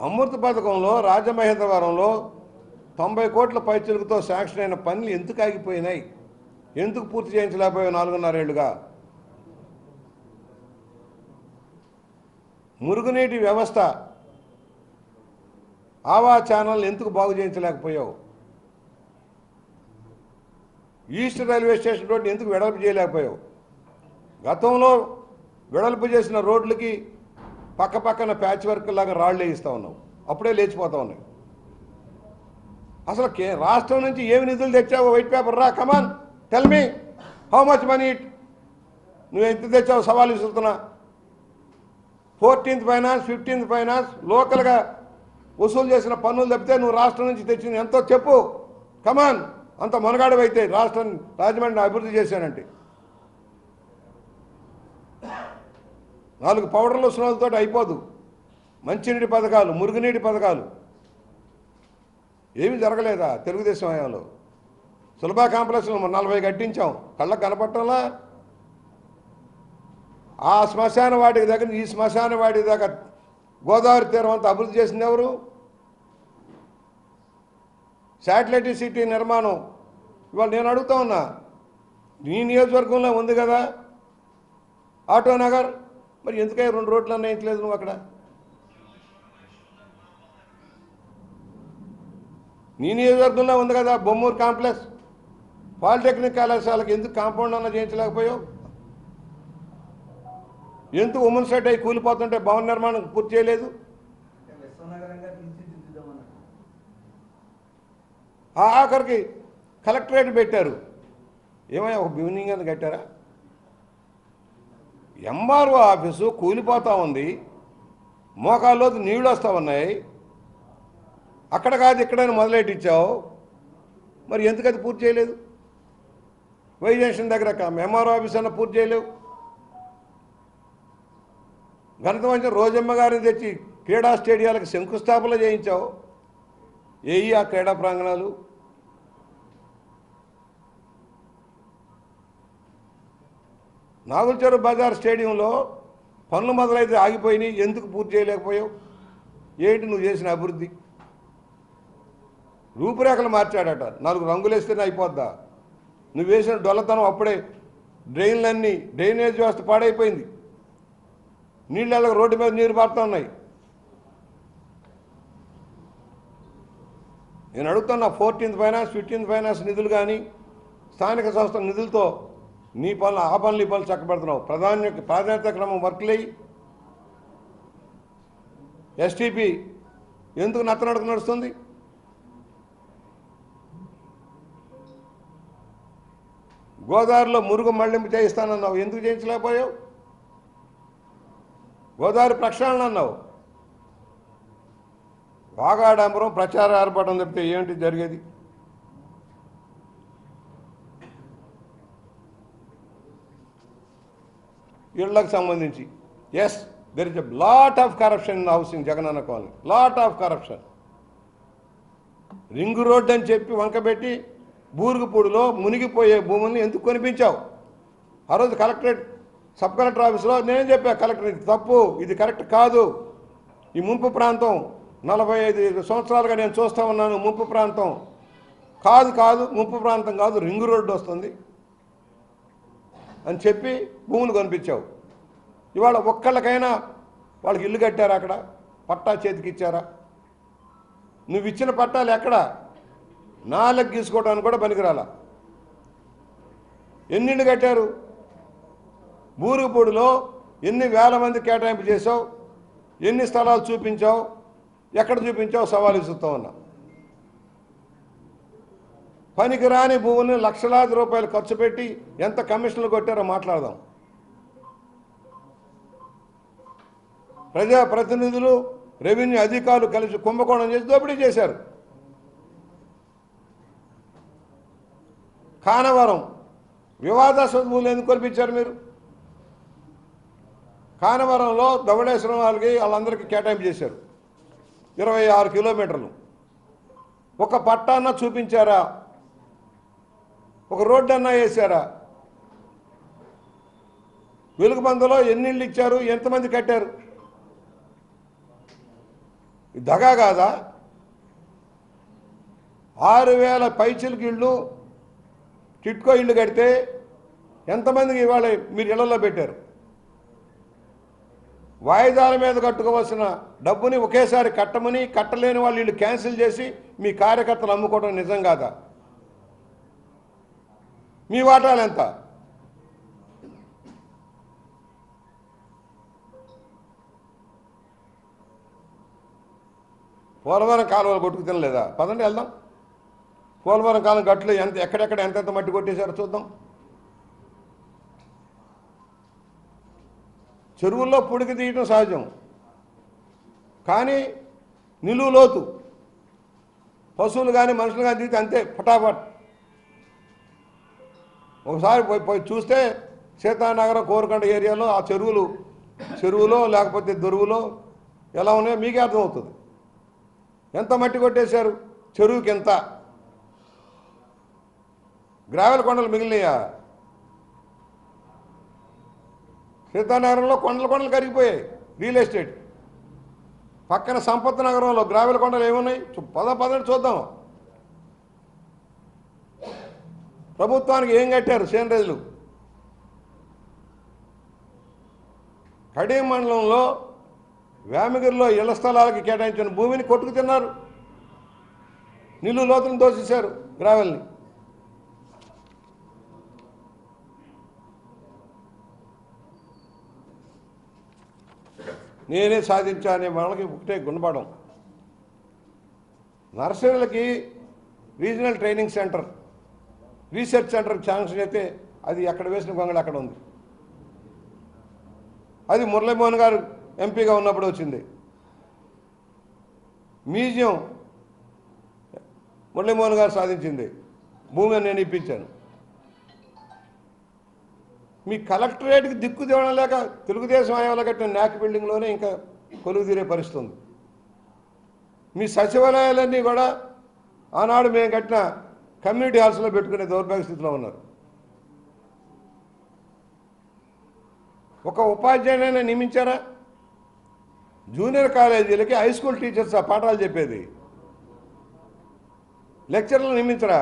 Speaker 2: అమృత పథకంలో రాజమహేంద్రవరంలో 90 కోట్ల పైచిలుకుతో శాంక్షన్ అయిన పనులు ఎందుకు ఆగిపోయినాయి? ఎందుకు పూర్తి చేయించలేకపోయావు 4.5 ఏళ్లుగా? మురుగునీటి వ్యవస్థ ఆవా ఛానల్ ఎందుకు బాగు చేయించలేకపోయావు? ఈస్ట్ రైల్వే స్టేషన్ రోడ్డు ఎందుకు వెడల్పు చేయలేకపోయావు? గతంలో వెడల్పు చేసిన రోడ్లకి పక్క పక్కన ప్యాచ్ వర్క్ లాగా రాళ్ళు వేయిస్తూ ఉన్నావు, అప్పుడే లేచిపోతా ఉన్నాయి. అసలు రాష్ట్రం నుంచి ఏమి నిధులు తెచ్చావు? వైట్ పేపర్ రా, come on tell me how much money it, నువ్వు ఎంత తెచ్చావు? సవాల్ విసురుతున్నా. 14th ఫైనాన్స్ 15th ఫైనాన్స్ లోకల్గా వసూలు చేసిన పన్నులు తప్పితే నువ్వు రాష్ట్రం నుంచి తెచ్చింది ఎంతో చెప్పు. కమాన్, అంత మొనగాడివైతే రాష్ట్రం రాజమండ్రిని అభివృద్ధి చేశానంటే 4 పౌడర్లు స్నోలతో అయిపోదు. మంచినీటి పథకాలు, మురుగునీటి పథకాలు ఏమీ జరగలేదా తెలుగుదేశం హయాంలో? సులభ కాంప్లెక్స్లో 40 కట్టించాం, కళ్ళకు కనపట్టంలా. ఆ శ్మశాన వాటికి దగ్గర ఈ శ్మశాన వాటి దగ్గర గోదావరి తీరం అంతా అభివృద్ధి చేసింది ఎవరు? శాటిలైట్ సిటీ నిర్మాణం ఇవాళ నేను అడుగుతా ఉన్నా, నీ నియోజకవర్గంలో ఉంది కదా ఆటో నగర్, మరి ఎందుకై 2 రోడ్లు అన్నేయించలేదు నువ్వు అక్కడ? నీ నియోజకవర్గంలో ఉంది కదా బొమ్మూరు కాంప్లెక్స్, పాలిటెక్నిక్ కళాశాలకు ఎందుకు కాంపౌండ్ అన్న చేయించలేకపోయావు? ఎందుకు ఉమెన్స్ సెట్ అయి కూలిపోతుంటే భవన నిర్మాణం పూర్తి చేయలేదు? ఆఖరికి కలెక్టరేట్ పెట్టారు, ఏమయ్యా ఒక బిల్డింగ్ అని కట్టారా? ఎంఆర్ఓ ఆఫీసు కూలిపోతూ ఉంది, మోకాల్లో నీళ్ళు వస్తూ ఉన్నాయి, అక్కడ కాదు ఇక్కడైనా మొదలెట్టించావు, మరి ఎందుకు అది పూర్తి చేయలేదు? వై జంక్షన్ దగ్గర ఎంఆర్ఓ ఆఫీస్ అన్న పూర్తి చేయలేవు. ఘనత మంచి రోజమ్మ గారిని తెచ్చి క్రీడా స్టేడియాలకు శంకుస్థాపన చేయించావు, ఏయి ఆ క్రీడా ప్రాంగణాలు? నాగులచెరువు బజార్ స్టేడియంలో పనులు మొదలైతే ఆగిపోయినాయి, ఎందుకు పూర్తి చేయలేకపోయావు? ఏంటి నువ్వు చేసిన అభివృద్ధి? రూపురేఖలు మార్చాడట, 4 రంగులు వేస్తేనే అయిపోద్దా? నువ్వు వేసిన డొల్లతనం అప్పుడే డ్రైన్లన్నీ, డ్రైనేజ్ వ్యవస్థ పాడైపోయింది, నీళ్ళ రోడ్డు మీద నీరు పారుతూ ఉన్నాయి. నేను అడుగుతున్నా, 14th ఫైనాన్స్ 15th ఫైనాన్స్ నిధులు కానీ స్థానిక సంస్థల నిధులతో నీ పనులు ఆ పనులు ఈ పనులు చక్కబెడుతున్నావు. ప్రాధాన్యత క్రమం వర్క్లై ఎస్టీపీ ఎందుకు నత్తనడక నడుస్తుంది? గోదావరిలో మురుగు మళ్లింపు చేయిస్తానన్నావు, ఎందుకు చేయించలేకపోయావు? గోదావరి ప్రక్షాళన అన్నావు, వాగాడాంబరం ప్రచార ఏర్పడడం తప్పితే ఏంటి జరిగేది? ఇళ్లకు సంబంధించి yes there is a lot of corruption in housing Jagananna colony, lot of corruption. Ring road అని చెప్పి వంకబెట్టి బూరుగుపూడిలో మునిగిపోయే భూముల్ని ఎందుకు కొనిపించావు? ఆ రోజు కలెక్టరేట్ సబ్ కలెక్టర్ ఆఫీస్లో నేను చెప్పా, కలెక్టర్ ఇది తప్పు, ఇది కరెక్ట్ కాదు, ఈ ముంపు ప్రాంతం 45 సంవత్సరాలుగా నేను చూస్తూ ఉన్నాను, ముంపు ప్రాంతం కాదు ముంపు ప్రాంతం కాదు, రింగు రోడ్డు వస్తుంది అని చెప్పి భూములు కొనిపించావు. ఇవాళ ఒక్కళ్ళకైనా వాళ్ళకి ఇల్లు కట్టారా? అక్కడ పట్టా చేతికి ఇచ్చారా? నువ్వు ఇచ్చిన పట్టాలు ఎక్కడ? నాలుగు గీసుకోవడానికి కూడా పనికిరాలా. ఎన్ని ఇళ్ళు కట్టారు? బూరుగుపూడిలో ఎన్ని వేల మంది కేటాయింపు చేసావు? ఎన్ని స్థలాలు చూపించావు? ఎక్కడ చూపించావు? సవాలు ఇస్తూ ఉన్నా. పనికిరాని భూముల్ని లక్షలాది రూపాయలు ఖర్చు పెట్టి ఎంత కమిషన్లు కొట్టారో మాట్లాడదాం. ప్రజాప్రతినిధులు రెవెన్యూ అధికారులు కలిసి కుంభకోణం చేసి దోపిడీ చేశారు. కానవరం వివాదాస్పద భూములు ఎందుకు కొనిపించారు మీరు? కానవరంలో ధవళేశ్వరం వాళ్ళకి వాళ్ళందరికీ కేటాయింపు చేశారు 26 కిలోమీటర్లు. ఒక పట్టాన్న చూపించారా? ఒక రోడ్డు అన్నా వేశారా? వెలుగుబందలో ఎన్ని ఇళ్ళు ఇచ్చారు? ఎంతమంది కట్టారు? దగా కాదా? 6,000 పైచిలకి ఇళ్ళు టిట్కో ఇళ్ళు కడితే ఎంతమందికి ఇవాళ మీరు ఇళ్లలో పెట్టారు? వాయిదాల మీద కట్టుకోవాల్సిన డబ్బుని ఒకేసారి కట్టమని, కట్టలేని వాళ్ళు వీళ్ళు క్యాన్సిల్ చేసి మీ కార్యకర్తలు అమ్ముకోవడం నిజం కాదా? మీ వాటాలు ఎంత? పోలవరం కాలువలు కొట్టుకు తినలేదా? పదండి వెళ్దాం. పోలవరం కాలం గట్లు ఎక్కడెక్కడ ఎంతెంత మట్టి కొట్టేశారో చూద్దాం. చెరువుల్లో పుడికి తీయటం సహజం, కానీ నిలువు లోతు పశువులు కానీ మనుషులు కానీ తీస్తే అంతే ఫటాఫట్. ఒకసారి పోయి చూస్తే సీతానగరం కోరుకొండ ఏరియాలో ఆ చెరువులో లేకపోతే దొరువులో ఎలా ఉన్నాయో మీకే అర్థమవుతుంది. ఎంత మట్టి కొట్టేశారు? చెరువుకి ఎంత? గ్రావెల్ కొండలు మిగిలినాయా? సీతానగరంలో కొండలు కరిగిపోయాయి. రియల్ ఎస్టేట్ పక్కన సంపత్ నగరంలో గ్రావెల్ కొండలు ఏమున్నాయి? పదండి చూద్దాం. ప్రభుత్వానికి ఏం కట్టారు? సేనరేజులు. కడీం మండలంలో వేమగిరిలో ఇళ్ల స్థలాలకి కేటాయించిన భూమిని కొట్టుకు తిన్నారు. నిలువు లోతులను దోసేశారు గ్రావెల్ని. నేనే సాధించా అనే వాళ్ళకి ఒకటే గుణపడం. నర్సరీలకి రీజనల్ ట్రైనింగ్ సెంటర్, రీసెర్చ్ సెంటర్కి శాంక్షన్ అయితే అది ఎక్కడ వేసిన గొంగళి అక్కడ ఉంది. అది మురళీమోహన్ గారు ఎంపీగా ఉన్నప్పుడు వచ్చింది. మ్యూజియం మురళీమోహన్ గారు సాధించింది. భూమి నేను ఇప్పించాను. మీ కలెక్టరేట్కి దిక్కు తేవడం లేక తెలుగుదేశం హయాంలో కట్టిన న్యాక్ బిల్డింగ్లోనే ఇంకా కొలువు తీరే పరిస్థితి ఉంది. మీ సచివాలయాలన్నీ కూడా ఆనాడు మేము కట్టిన కమ్యూనిటీ హాల్స్లో పెట్టుకునే దౌర్భాగ్య స్థితిలో ఉన్నారు. ఒక ఉపాధ్యాయునైనా నియమించారా? జూనియర్ కాలేజీలకి హై స్కూల్ టీచర్స్ ఆ పాఠాలు చెప్పేది. లెక్చర్లు నియమించరా?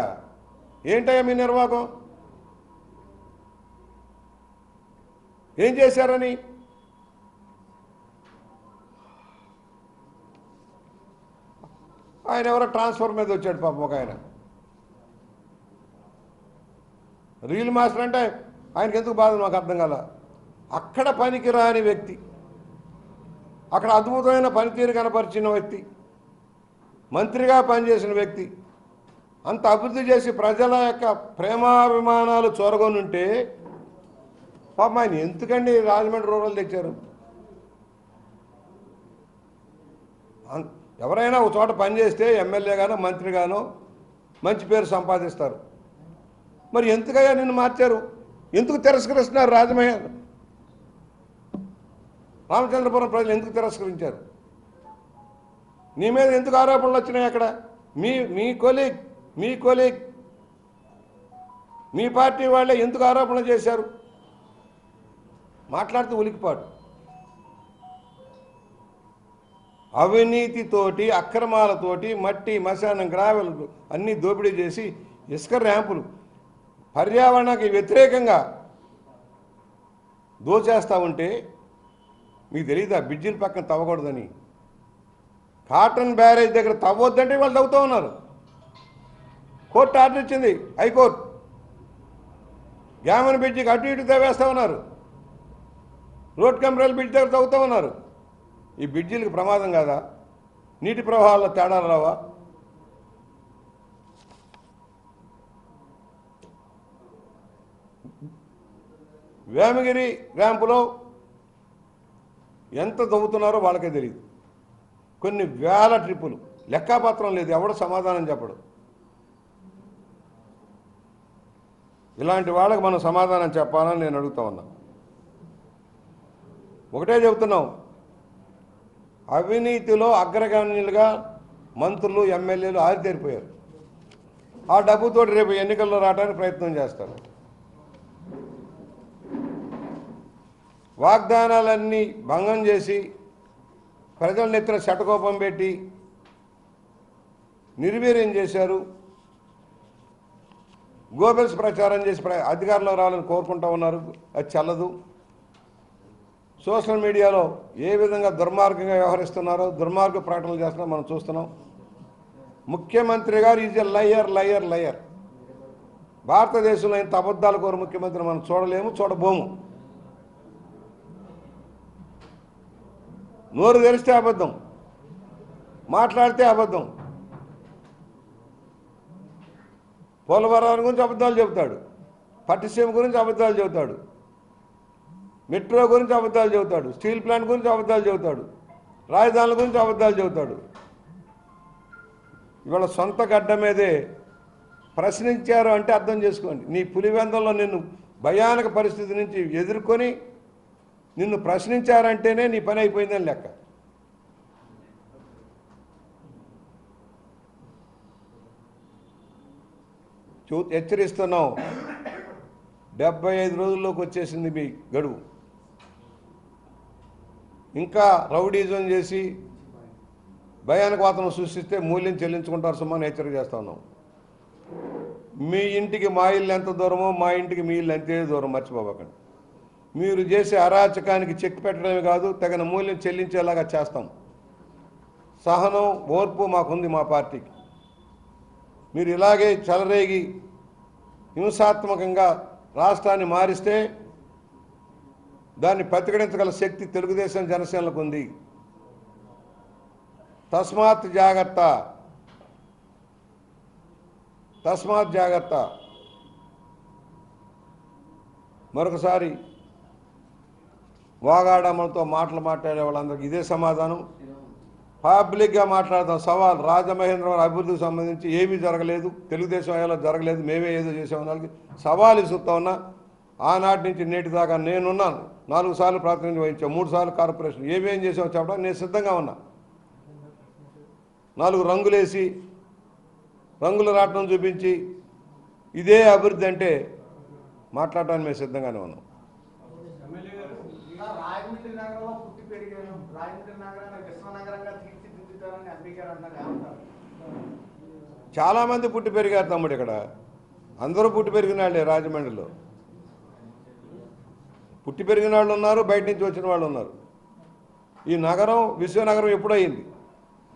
Speaker 2: ఏంటయ్యా మీ నిర్వాహకం? ఏం చేశారని? ఆయన ఎవరో ట్రాన్స్ఫర్ మీద వచ్చాడు పాపం ఒక ఆయన. రీల్ మాస్టర్ అంటే ఆయనకి ఎందుకు బాధ మాకు అర్థం కాల. అక్కడ పనికిరాని వ్యక్తి, అక్కడ అద్భుతమైన పనితీరు కనపరిచిన వ్యక్తి, మంత్రిగా పనిచేసిన వ్యక్తి, అంత అభివృద్ధి చేసి ప్రజల యొక్క ప్రేమాభిమానాలు చొరగొనుంటే పాపం ఆయన ఎందుకండి రాజమండ్రి రూరల్ తెచ్చారు? ఎవరైనా ఒక చోట పనిచేస్తే ఎమ్మెల్యేగానో మంత్రిగానో మంచి పేరు సంపాదిస్తారు. మరి ఎందుకయ్యా నిన్ను మార్చారు? ఎందుకు తిరస్కరిస్తున్నారు? రామచంద్రపురం ప్రజలు ఎందుకు తిరస్కరించారు? నీ మీద ఎందుకు ఆరోపణలు వచ్చినాయి? అక్కడ మీ కొలీగ్ మీ పార్టీ వాళ్ళే ఎందుకు ఆరోపణలు చేశారు? మాట్లాడుతూ ఉలికిపాటు. అవినీతితోటి, అక్రమాలతోటి, మట్టి మశానం గ్రావెల్ అన్నీ దోపిడీ చేసి ఇసుక ర్యాంపులు పర్యావరణానికి వ్యతిరేకంగా దోచేస్తూ ఉంటే మీకు తెలియదా బ్రిడ్జిల పక్కన తవ్వకూడదని? కాటన్ బ్యారేజ్ దగ్గర తవ్వొద్దంటే వాళ్ళు తవ్వుతూ ఉన్నారు. కోర్టు ఆర్డర్ ఇచ్చింది, హైకోర్టు. గ్యామన్ బ్రిడ్జికి అటు ఇటు తవ్వేస్తూ ఉన్నారు. రోడ్ కెమెరాలు బ్రిడ్జ్ దగ్గర తవ్వుతూ ఉన్నారు. ఈ బ్రిడ్జిలకు ప్రమాదం కాదా? నీటి ప్రవాహాల్లో తేడాలు రావా? వేమగిరి ర్యాంపులో ఎంత దవ్వుతున్నారో వాళ్ళకే తెలియదు. కొన్ని వేల ట్రిప్పులు, లెక్కాపత్రం లేదు, ఎవడు సమాధానం చెప్పడు. ఇలాంటి వాళ్ళకి మనం సమాధానం చెప్పాలని నేను అడుగుతా ఉన్నా. ఒకటే చెబుతున్నాం, అవినీతిలో అగ్రగణ్యులుగా మంత్రులు ఎమ్మెల్యేలు ఆరితేరిపోయారు. ఆ డబ్బుతో రేపు ఎన్నికల్లో రావడానికి ప్రయత్నం చేస్తారు. వాగ్దానాలన్నీ భంగం చేసి ప్రజల నెత్తిన శటకోపం పెట్టి నిర్వీర్యం చేశారు. గోబెల్స్ ప్రచారం చేసి అధికారంలో రావాలని కోరుకుంటూ ఉన్నారు. అది చెల్లదు. సోషల్ మీడియాలో ఏ విధంగా దుర్మార్గంగా వ్యవహరిస్తున్నారో, దుర్మార్గ ప్రకటనలు చేస్తున్నారో మనం చూస్తున్నాం. ముఖ్యమంత్రి గారు is a liar liar liar. భారతదేశంలో ఇంత అబద్ధాలు కోరు ముఖ్యమంత్రిని మనం చూడలేము, చూడబోము. నోరు తెరిస్తే అబద్ధం, మాట్లాడితే అబద్ధం. పోలవరం గురించి అబద్ధాలు చెబుతాడు, పట్టిసీమ గురించి అబద్ధాలు చెబుతాడు, మెట్రో గురించి అబద్ధాలు చెబుతాడు, స్టీల్ ప్లాంట్ గురించి అబద్ధాలు చెబుతాడు, రాజధానుల గురించి అబద్ధాలు చెబుతాడు. ఇవాళ సొంత గడ్డ మీదే ప్రశ్నించారు అంటే అర్థం చేసుకోండి. నీ పులివెందుల్లో నిన్ను భయానక పరిస్థితి నుంచి ఎదుర్కొని నిన్ను ప్రశ్నించారంటేనే నీ పని అయిపోయిందని లెక్క. హెచ్చరిస్తున్నాం. 75 రోజుల్లోకి వచ్చేసింది మీ గడువు. ఇంకా రౌడీజం చేసి భయానక వాతావరణం సృష్టిస్తే మూల్యం చెల్లించుకుంటారు సుమని హెచ్చరిక చేస్తా ఉన్నాం. మీ ఇంటికి మా ఇల్లు ఎంత దూరమో మా ఇంటికి మీ ఇల్లు అంతే దూరం, మర్చిపోకండి. మీరు చేసే అరాచకానికి చెక్ పెట్టడమే కాదు, తగిన మూల్యం చెల్లించేలాగా చేస్తాం. సహనం, ఓర్పు మాకుంది మా పార్టీకి. మీరు ఇలాగే చెలరేగి హింసాత్మకంగా రాష్ట్రాన్ని మారిస్తే దాన్ని ప్రతిఘటించగల శక్తి తెలుగుదేశం జనసేనలకు ఉంది. తస్మాత్ జాగ్రత్త, తస్మాత్ జాగ్రత్త. మరొకసారి వాగాడమ్మలతో మాట్లాడే వాళ్ళందరికీ ఇదే సమాధానం. పబ్లిక్గా మాట్లాడదాం. సవాల్ రాజమహేంద్రవరం అభివృద్ధికి సంబంధించి ఏమీ జరగలేదు, తెలుగుదేశం హయాంలో జరగలేదు, మేమే ఏదో చేసామని సవాల్ ఇస్తుతా ఉన్నా. ఆనాటి నుంచి నేటి దాకా నేనున్నాను. 4 సార్లు ప్రాతినిధ్యం వహించాం, 3 సార్లు కార్పొరేషన్. ఏమేం చేసామో చెప్పడం నేను సిద్ధంగా ఉన్నా. 4 రంగులేసి రంగుల రాట్నం చూపించి ఇదే అభివృద్ధి అంటే మాట్లాడటానికి మేము సిద్ధంగానే ఉన్నాం.
Speaker 3: రాజమండ్రి నగరంలో పుట్టి పెరిగాను, రాజమండ్రి నగరాన్ని విశ్వనగరంగా తీర్చిదిద్దుతారని ఎంపీ గారు అంటారు.
Speaker 2: చాలామంది పుట్టి పెరిగారు తమ్ముడు. ఇక్కడ అందరూ పుట్టి పెరిగిన వాళ్ళే. రాజమండ్రిలో పుట్టి పెరిగిన వాళ్ళు ఉన్నారు, బయట నుంచి వచ్చిన వాళ్ళు ఉన్నారు. ఈ నగరం విశ్వనగరం ఎప్పుడయింది?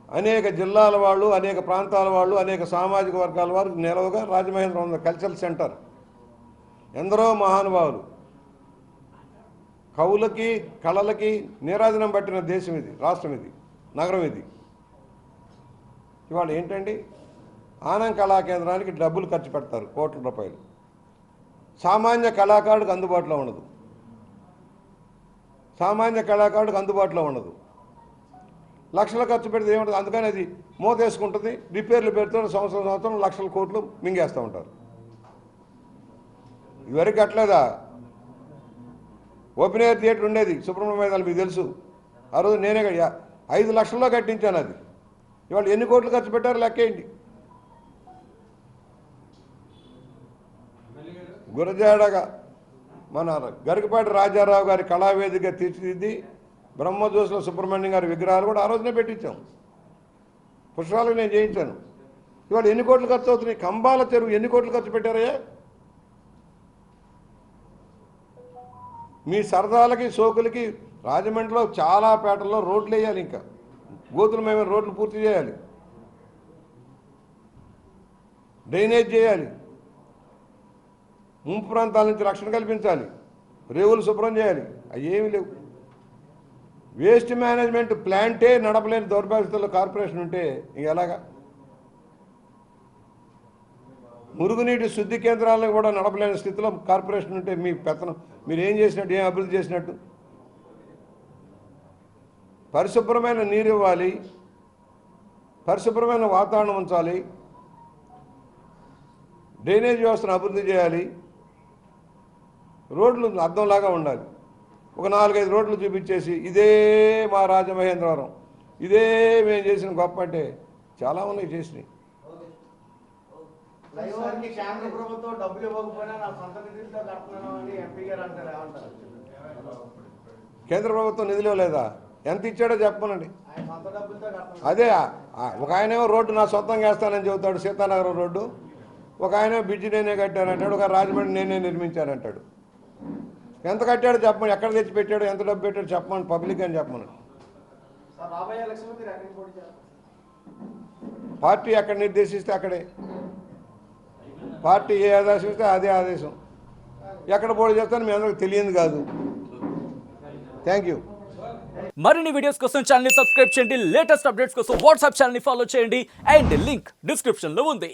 Speaker 2: అనేక జిల్లాల వాళ్ళు, అనేక ప్రాంతాల వాళ్ళు, అనేక సామాజిక వర్గాల వారు నిలవగా రాజమహేంద్రం ఉంది కల్చరల్ సెంటర్. ఎందరో మహానుభావులు కవులకి, కళలకి నీరాజనం పట్టిన దేశం ఇది, రాష్ట్రం ఇది, నగరం ఇది. ఇవాళ ఏంటండి, ఆనంద్ కళా కేంద్రానికి డబ్బులు ఖర్చు పెడతారు, కోట్ల రూపాయలు. సామాన్య కళాకారుడికి అందుబాటులో ఉండదు. సామాన్య కళాకారుడికి అందుబాటులో ఉండదు. లక్షలు ఖర్చు పెడితే ఏముంటుంది? అందుకని అది మూతేసుకుంటుంది. రిపేర్లు పెడుతూ సంవత్సరం లక్షల కోట్లు మింగేస్తూ ఉంటారు. ఇదివరకు అట్లేదా? ఓపెన్ ఎయిర్ థియేటర్ ఉండేది సుబ్రహ్మణ్యం మైదానం, మీకు తెలుసు. ఆ రోజు నేనే 5 లక్షల్లో కట్టించాను అది. ఇవాళ ఎన్ని కోట్లు ఖర్చు పెట్టారు లెక్కేయండి. గురజాడగా మన గరికపాటి రాజారావు గారి కళావేదికగా తీర్చిదిద్ది బ్రహ్మజోసుల సుబ్రహ్మణ్యం గారి విగ్రహాలు కూడా ఆ రోజునే పెట్టించాం. పుష్పాలకు నేను చేయించాను. ఇవాళ ఎన్ని కోట్లు ఖర్చు అవుతున్నాయి? కంబాల చెరువు ఎన్ని కోట్లు ఖర్చు పెట్టారయ్యా? మీ సరదాలకి, సోకులకి రాజమండ్రిలో చాలా పేటల్లో రోడ్లు వేయాలి. ఇంకా గోతులు మేము రోడ్లు పూర్తి చేయాలి, డ్రైనేజ్ చేయాలి, ముంపు ప్రాంతాల నుంచి రక్షణ కల్పించాలి, రేవులు శుభ్రం చేయాలి. అవి ఏమీ లేవు. వేస్ట్ మేనేజ్మెంట్ ప్లాంటే నడపలేని దౌర్భాగ్యతలో కార్పొరేషన్ ఉంటే ఇంక ఎలాగా? మురుగునీటి శుద్ధి కేంద్రాలను కూడా నడపలేని స్థితిలో కార్పొరేషన్ ఉంటే మీ పెత్తనం, మీరు ఏం చేసినట్టు, ఏం అభివృద్ధి చేసినట్టు? పరిశుభ్రమైన నీరు ఇవ్వాలి, పరిశుభ్రమైన వాతావరణం ఉంచాలి, డ్రైనేజ్ వ్యవస్థను అభివృద్ధి చేయాలి, రోడ్లు అద్దంలాగా ఉండాలి. ఒక 4-5 రోడ్లు చూపించేసి ఇదే మా రాజమహేంద్రవరం, ఇదే మేము చేసిన గొప్ప అంటే చాలా ఉన్నాయి చేసినాయి.
Speaker 3: ఫ్లైఓవర్కి కేంద్ర ప్రభుత్వం డబ్బులు ఇవ్వకపోయినా నా సొంత నిధులతో కడుతున్నాను అని ఎంపీ గారు అంటారు, ఏమంటారు?
Speaker 2: కేంద్ర ప్రభుత్వం నిధులు లేదా? ఎంత ఇచ్చాడో చెప్పమనండి.
Speaker 3: ఆయన సొంత డబ్బులతో కడుతున్నాను.
Speaker 2: అదే ఒక ఆయనేమో రోడ్డు నా సొంతంగా వేస్తానని చెబుతాడు, సీతానగరం రోడ్డు. ఒక ఆయన బ్రిడ్జి నేనే కట్టానంటాడు, ఒక రాజమండ్రి నేనే నిర్మించానంటాడు. ఎంత కట్టాడో చెప్పమని, ఎక్కడ తెచ్చి పెట్టాడు, ఎంత డబ్బు పెట్టాడు చెప్పమని, పబ్లిక్ అని చెప్పమని.
Speaker 3: సార్ రాబోయే ఎలక్షన్లో మీరు ఎక్కడికి పోటీ చేస్తారు?
Speaker 2: పార్టీ ఎక్కడ నిర్దేశిస్తే అక్కడే, పార్టీ ఏ ఆదేశం ఇస్తే అదే ఆదేశం. ఎక్కడ పోటీ చేస్తానో మీ అందరికి తెలియదు కాదు. Thank you.
Speaker 4: మరిన్ని వీడియోస్ కోసం ఛానల్ ని సబ్స్క్రైబ్ చేయండి, లేటెస్ట్ అప్డేట్స్ కోసం వాట్సాప్ ఛానల్ ని ఫాలో చేయండి అండ్ లింక్ డిస్క్రిప్షన్ లో ఉంది.